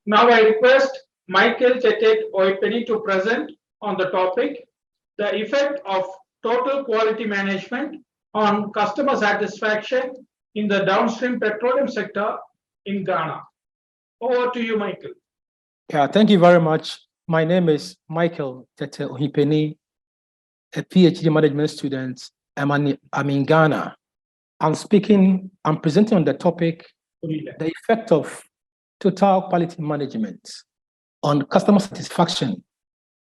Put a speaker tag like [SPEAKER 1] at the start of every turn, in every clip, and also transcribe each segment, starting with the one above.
[SPEAKER 1] Now I request Michael Tetteh Ohipeni to present on the topic, the effect of total quality management on customer satisfaction in the downstream petroleum sector in Ghana. Over to you, Michael.
[SPEAKER 2] Yeah, thank you very much. My name is Michael Tetteh Ohipeni, a PhD management student. I'm in Ghana. I'm presenting on the topic, the effect of total quality management on customer satisfaction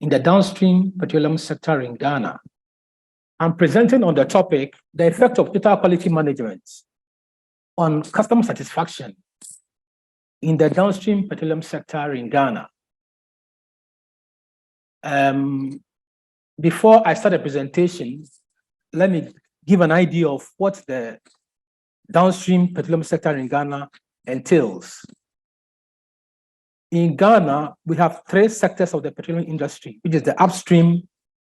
[SPEAKER 2] in the downstream petroleum sector in Ghana. I'm presenting on the topic, the effect of total quality management on customer satisfaction in the downstream petroleum sector in Ghana. Before I start the presentation, let me give an idea of what the downstream petroleum sector in Ghana entails. In Ghana, we have three sectors of the petroleum industry, which is the upstream,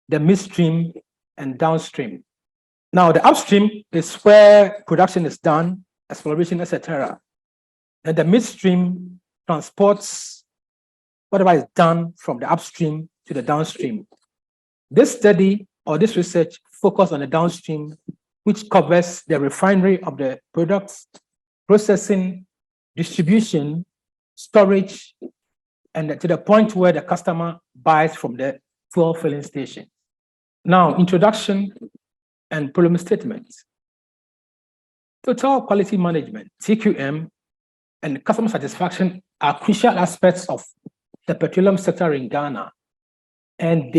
[SPEAKER 2] the midstream, and downstream. Now, the upstream is where production is done, exploration, etc. And the midstream transports whatever is done from the upstream to the downstream. This study or this research focused on the downstream, which covers the refinery of the products, processing, distribution, storage, and to the point where the customer buys from the fuel filling station. Now, introduction and problem statement. Total quality management, TQM, and customer satisfaction are crucial aspects of the petroleum sector in Ghana, and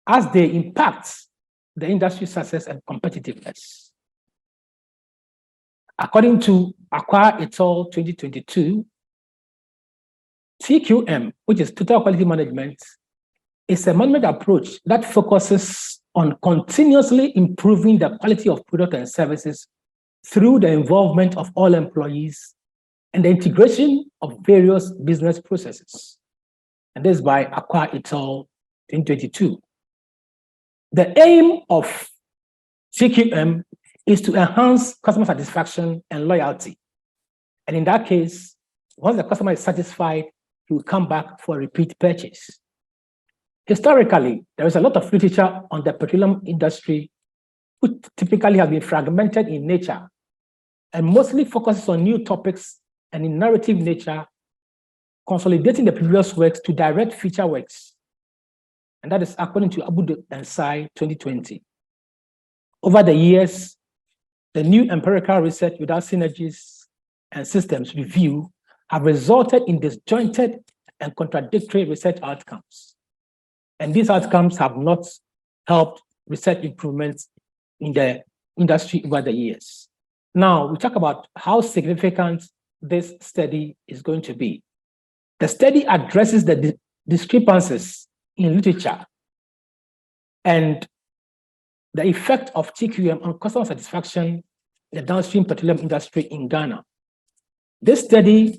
[SPEAKER 2] as they impact the industry success and competitiveness. According to Acquire et al. 2022, TQM, which is total quality management, is a management approach that focuses on continuously improving the quality of products and services through the involvement of all employees and the integration of various business processes. And this is by Acquire et al. 2022. The aim of TQM is to enhance customer satisfaction and loyalty. And in that case, once the customer is satisfied, he will come back for a repeat purchase. Historically, there is a lot of literature on the petroleum industry, which typically have been fragmented in nature and mostly focuses on new topics and in narrative nature, consolidating the previous works to direct future works. And that is according to Abu and Sai 2020. Over the years, the new empirical research without synergies and systems review have resulted in disjointed and contradictory research outcomes. And these outcomes have not helped research improvements in the industry over the years. Now, we talk about how significant this study is going to be. The study addresses the discrepancies in literature and the effect of TQM on customer satisfaction in the downstream petroleum industry in Ghana. This study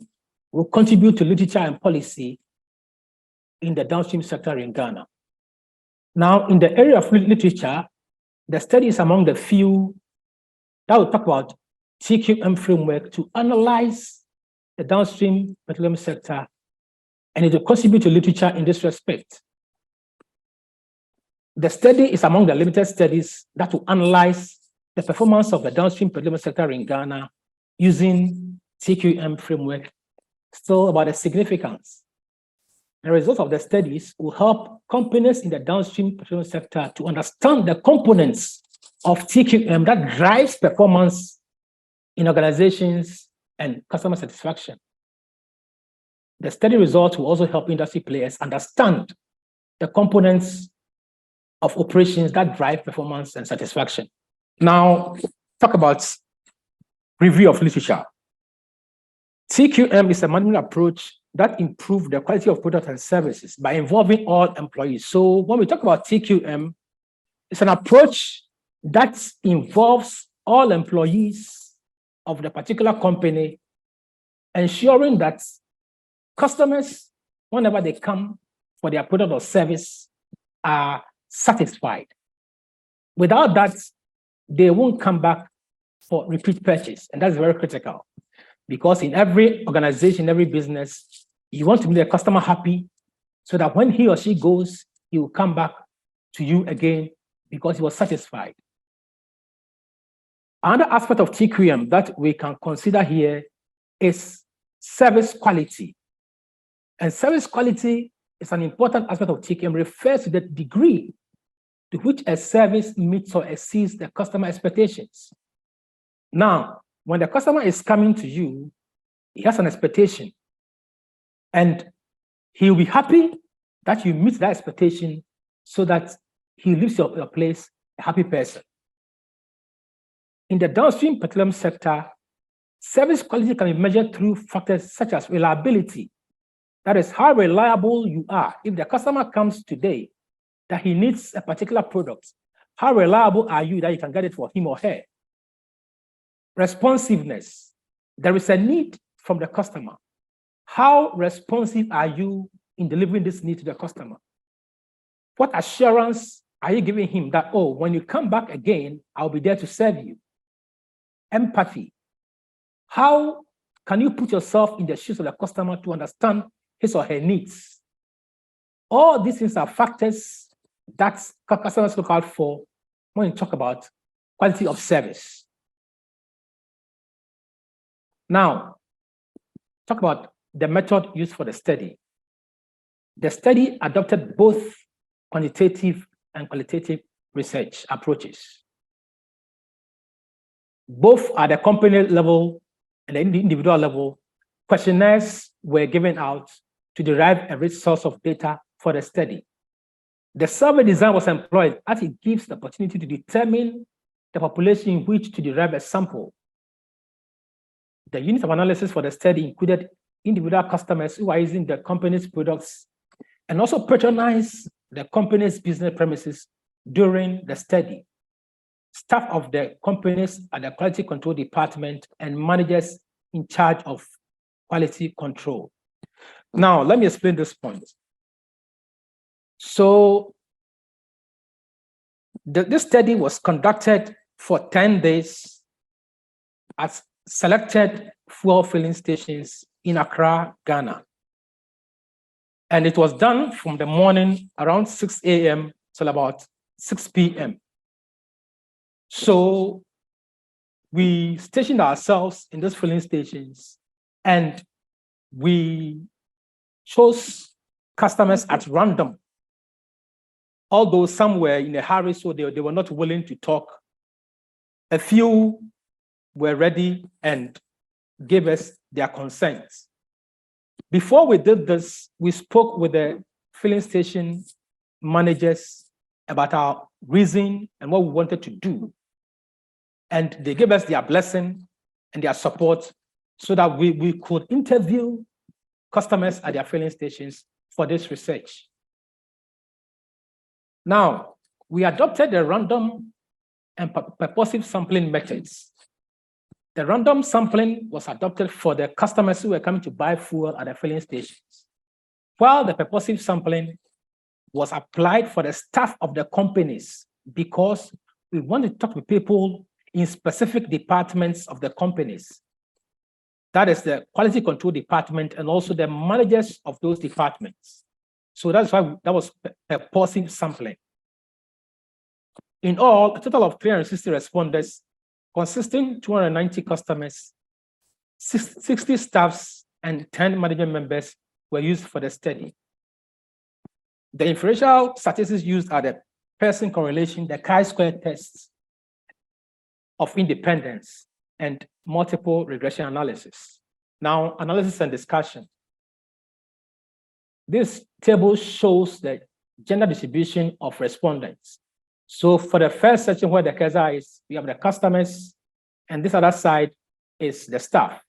[SPEAKER 2] will contribute to literature and policy in the downstream sector in Ghana. Now, in the area of literature, the study is among the few that will talk about TQM framework to analyze the downstream petroleum sector, and it will contribute to literature in this respect. The study is among the limited studies that will analyze the performance of the downstream petroleum sector in Ghana using TQM framework, still about the significance. The results of the studies will help companies in the downstream petroleum sector to understand the components of TQM that drives performance in organizations and customer satisfaction. The study results will also help industry players understand the components of operations that drive performance and satisfaction. Now, talk about review of literature. TQM is a management approach that improves the quality of products and services by involving all employees. So when we talk about TQM, it's an approach that involves all employees of the particular company, ensuring that customers, whenever they come for their product or service, are satisfied. Without that, they won't come back for repeat purchase, and that's very critical. Because in every organization, every business, you want to make the customer happy so that when he or she goes, he will come back to you again because he was satisfied. Another aspect of TQM that we can consider here is service quality. And service quality is an important aspect of TQM, refers to the degree to which a service meets or exceeds the customer expectations. Now, when the customer is coming to you, he has an expectation, and he will be happy that you meet that expectation so that he leaves your place a happy person. In the downstream petroleum sector, service quality can be measured through factors such as reliability. That is how reliable you are. If the customer comes today that he needs a particular product, how reliable are you that you can get it for him or her? Responsiveness. There is a need from the customer. How responsive are you in delivering this need to the customer? What assurance are you giving him that, oh, when you come back again, I'll be there to serve you? Empathy. How can you put yourself in the shoes of the customer to understand his or her needs? All these things are factors that customers look out for when you talk about quality of service. Now, talk about the method used for the study. The study adopted both quantitative and qualitative research approaches. Both at the company level and the individual level, questionnaires were given out to derive a rich source of data for the study. The survey design was employed as it gives the opportunity to determine the population in which to derive a sample. The unit of analysis for the study included individual customers who are using the company's products and also patronize the company's business premises during the study. Staff of the companies at the quality control department and managers in charge of quality control. Now, let me explain this point. So, this study was conducted for 10 days at selected fuel filling stations in Accra, Ghana. And it was done from the morning around 6 a.m. till about 6 p.m. So we stationed ourselves in those filling stations and we chose customers at random. Although some were in a hurry, so they were not willing to talk. A few were ready and gave us their consent. Before we did this, we spoke with the filling station managers about our reason and what we wanted to do. And they gave us their blessing and their support so that we could interview customers at their filling stations for this research. Now, we adopted the random and purposive sampling methods. The random sampling was adopted for the customers who were coming to buy fuel at the filling stations, while the purposive sampling was applied for the staff of the companies because we want to talk with people in specific departments of the companies. That is the quality control department and also the managers of those departments. So that's why that was purposive sampling. In all, a total of 360 respondents, consisting 290 customers, 60 staffs, and 10 management members were used for the study. The inferential statistics used are the Pearson correlation, the chi-square tests of independence, and multiple regression analysis. Now, analysis and discussion. This table shows the gender distribution of respondents. So for the first section where the cursor is, we have the customers, and this other side is the staff.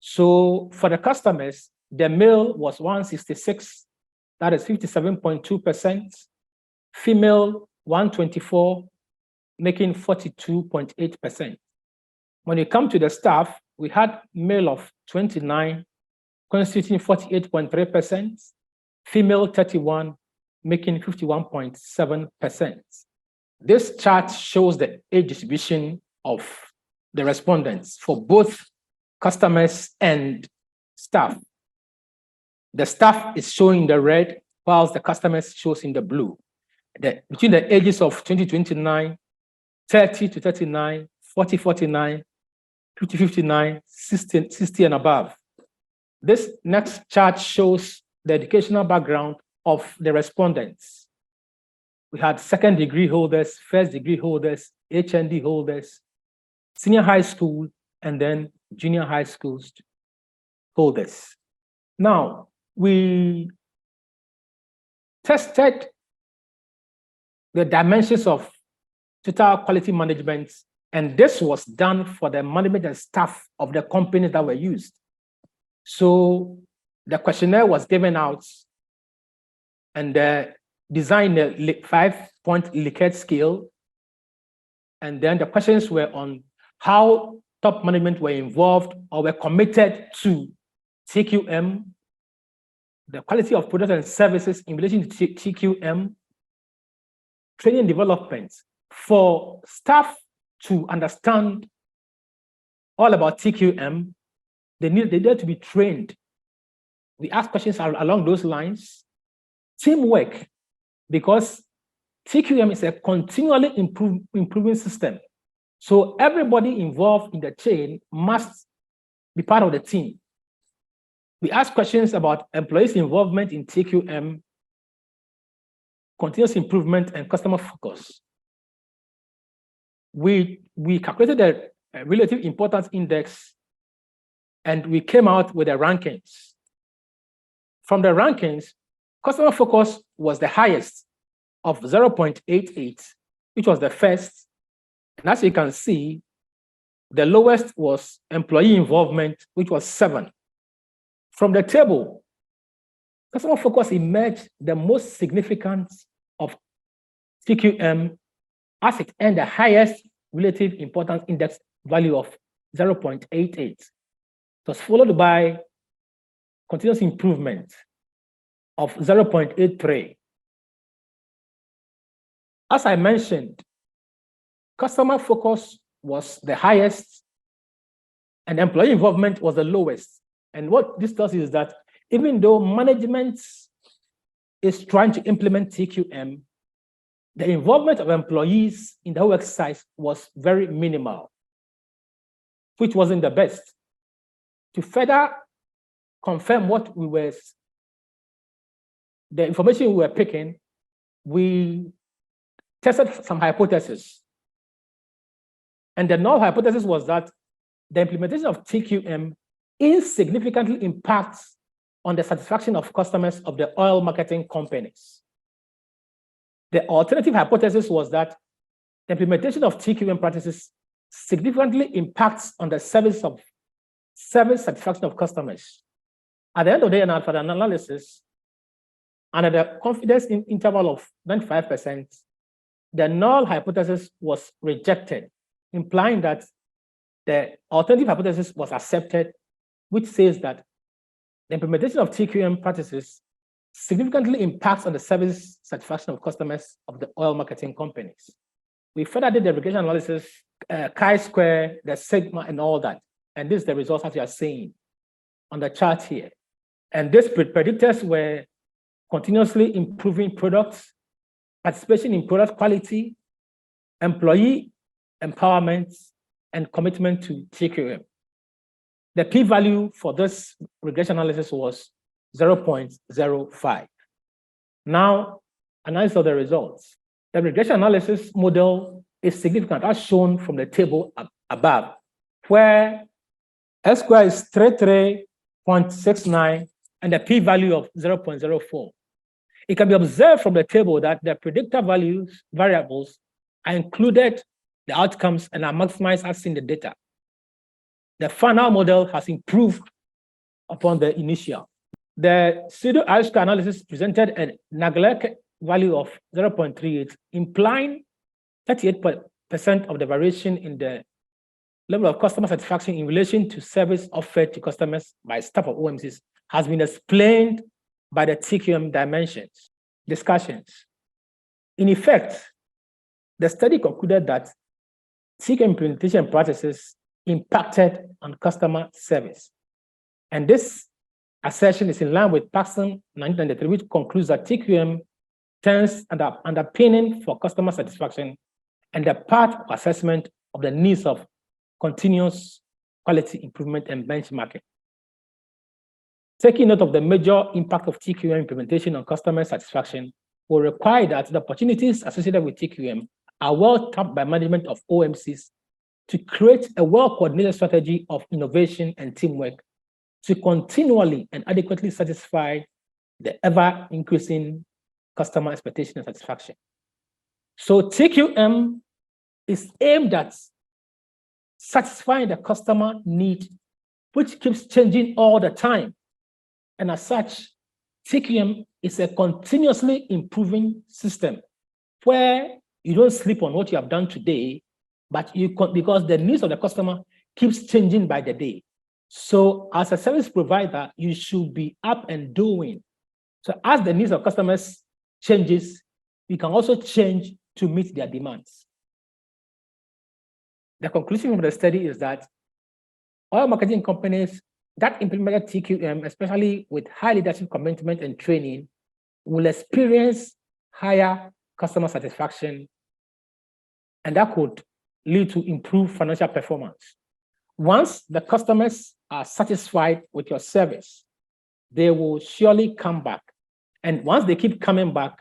[SPEAKER 2] So for the customers, the male was 166, that is 57.2%, female 124, making 42.8%. When you come to the staff, we had male of 29, constituting 48.3%, female 31, making 51.7%. This chart shows the age distribution of the respondents for both customers and staff. The staff is showing the red, whilst the customers shows in the blue. Between the ages of 20-29, 30-39, 40-49, 50-59, 60 and above. This next chart shows the educational background of the respondents. We had second degree holders, first degree holders, HND holders, senior high school, and then junior high school holders. Now, we tested the dimensions of total quality management, and this was done for the management and staff of the companies that were used. So the questionnaire was given out, and designed a 5-point Likert scale, and then the questions were on how top management were involved or were committed to TQM, the quality of products and services in relation to TQM, training and development for staff to understand all about TQM. They needed to be trained. We asked questions along those lines. Teamwork, because TQM is a continually improving system. So everybody involved in the chain must be part of the team. We asked questions about employees' involvement in TQM, continuous improvement, and customer focus. We calculated a relative importance index, and we came out with the rankings. From the rankings, customer focus was the highest of 0.88, which was the first. And as you can see, the lowest was employee involvement, which was 7. From the table, customer focus emerged the most significant of TQM as it earned the highest relative importance index value of 0.88. It was followed by continuous improvement of 0.83. As I mentioned, customer focus was the highest and employee involvement was the lowest. And what this tells you is that even though management is trying to implement TQM, the involvement of employees in the whole exercise was very minimal, which wasn't the best. To further confirm what the information we were picking, we tested some hypotheses. And the null hypothesis was that the implementation of TQM insignificantly impacts on the satisfaction of customers of the oil marketing companies. The alternative hypothesis was that the implementation of TQM practices significantly impacts on the service satisfaction of customers. At the end of the day, and for the analysis, under the confidence interval of 95%, the null hypothesis was rejected, implying that the alternative hypothesis was accepted, which says that the implementation of TQM practices significantly impacts on the service satisfaction of customers of the oil marketing companies. We further did the regression analysis, chi-square, the sigma, and all that. And this is the results that you are seeing on the chart here. And these predictors were continuously improving products, participation in product quality, employee empowerment, and commitment to TQM. The p-value for this regression analysis was 0.05. Now, analysis of the results. The regression analysis model is significant, as shown from the table above, where S square is 33.69 and the p-value of 0.04. It can be observed from the table that the predictor variables are included, the outcomes, and are maximized as in the data. The final model has improved upon the initial. The pseudo I-square analysis presented a neglect value of 0.38, implying 38% of the variation in the level of customer satisfaction in relation to service offered to customers by staff of OMCs has been explained by the TQM dimensions. Discussions. In effect, the study concluded that TQM implementation practices impacted on customer service. And this assertion is in line with Paxson 1993, which concludes that TQM turns underpinning for customer satisfaction and the part of assessment of the needs of continuous quality improvement and benchmarking. Taking note of the major impact of TQM implementation on customer satisfaction will require that the opportunities associated with TQM are well tapped by management of OMCs to create a well-coordinated strategy of innovation and teamwork to continually and adequately satisfy the ever-increasing customer expectation and satisfaction. So TQM is aimed at satisfying the customer need, which keeps changing all the time. And as such, TQM is a continuously improving system where you don't sleep on what you have done today, but because the needs of the customer keeps changing by the day. So as a service provider, you should be up and doing. So as the needs of customers changes, we can also change to meet their demands. The conclusion of the study is that oil marketing companies that implemented TQM, especially with high leadership commitment and training, will experience higher customer satisfaction, and that could lead to improved financial performance. Once the customers are satisfied with your service, they will surely come back. And once they keep coming back,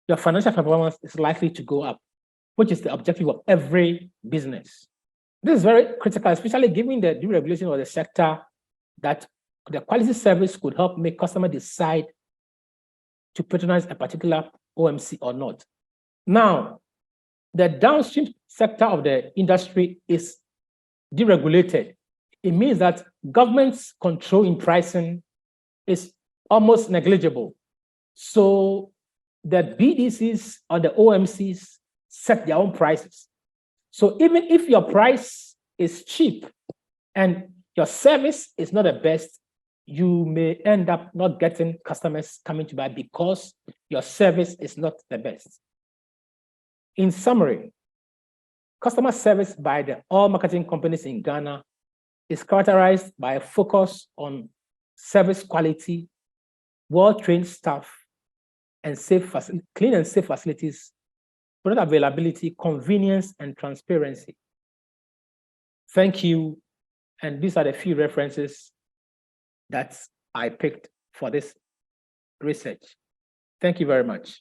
[SPEAKER 2] your financial performance is likely to go up, which is the objective of every business. This is very critical, especially given the deregulation of the sector, that the quality service could help make customers decide to patronize a particular OMC or not. Now, the downstream sector of the industry is deregulated. It means that government's control in pricing is almost negligible. So the BDCs or the OMCs set their own prices. So even if your price is cheap and your service is not the best, you may end up not getting customers coming to buy because your service is not the best. In summary, customer service by the oil marketing companies in Ghana is characterized by a focus on service quality, well-trained staff, and clean and safe facilities, product availability, convenience, and transparency. Thank you. And these are the few references that I picked for this research. Thank you very much.